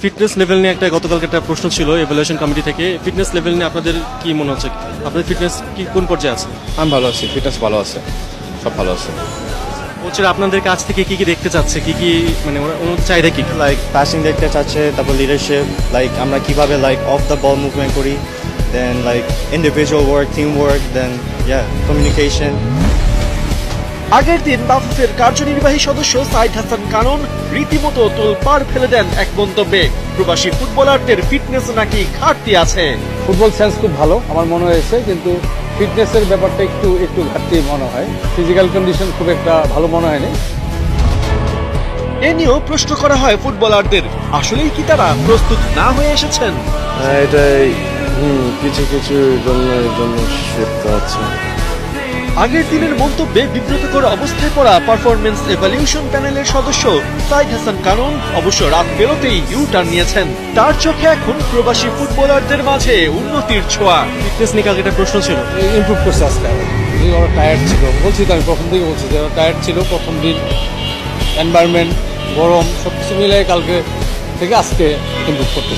Fitness level নিয়ে গতকালকে একটা প্রশ্ন ছিল এভালুয়েশন কমিটি থেকে। ফিটনেস লেভেল নিয়ে আপনাদের কি মনে হচ্ছে? আপনাদের ফিটনেস কি কোন পর্যায়ে আছে? আমি ভালো আছি, ফিটনেস ভালো আছে, সব ভালো আছে। হচ্ছে আপনাদের কাছ থেকে কি কি দেখতে চাচ্ছে, কি কি মানে ওনার চাহিদা কি? লাইক পাসিং দেখতে চাচ্ছে, তারপর লিডারশিপ, লাইক আমরা কিভাবে like of the ball movement করি, then like individual work, team work, then communication. আগের দিন বাফুফের কার্যনির্বাহী সদস্য সাইদ হাসান কানন রীতিমতো তোলপাড় ফেলে দেন এক মন্তব্যে। প্রবাসী ফুটবলারদের ফিটনেস নাকি ঘাটতি আছে। ফুটবল সেন্স খুব ভালো আমার মনে হয়েছে, কিন্তু ফিটনেসের ব্যাপারটা একটু ঘাটতি মনে হয়। ফিজিক্যাল কন্ডিশন খুব একটা ভালো মনে হয়নি। এ নিয়েও প্রশ্ন করা হয় ফুটবলারদের, আসলেই কি তারা প্রস্তুত না হয়ে এসেছেন? এটাই কিছু কিছু জন্য শিখতে আছে। আগের দিনের মন্তব্যে বিব্রতকর অবস্থায় পড়া পারফরমেন্স এভালুয়েশন প্যানেলের সদস্য সাইদ হাসান কানন অবশ্য রাত বেরোতেই ইউ-টার্ন নিয়েছেন। তার চোখে এখন প্রবাসী ফুটবলারদের মাঝে উন্নতির ছোঁয়া। ফিটনেস নিয়ে কালকে একটা প্রশ্ন ছিল। ইমপ্রুভ করছে আজকে, ওরা টায়ার্ড ছিল। বলছি তো, আমি প্রথম থেকে বলছি যে ওরা টায়ার্ড ছিল। প্রথম দিন এনভায়রনমেন্ট, গরম, সব কিছু মিলিয়ে কালকে থেকে আজকে ইমপ্রুভ করতে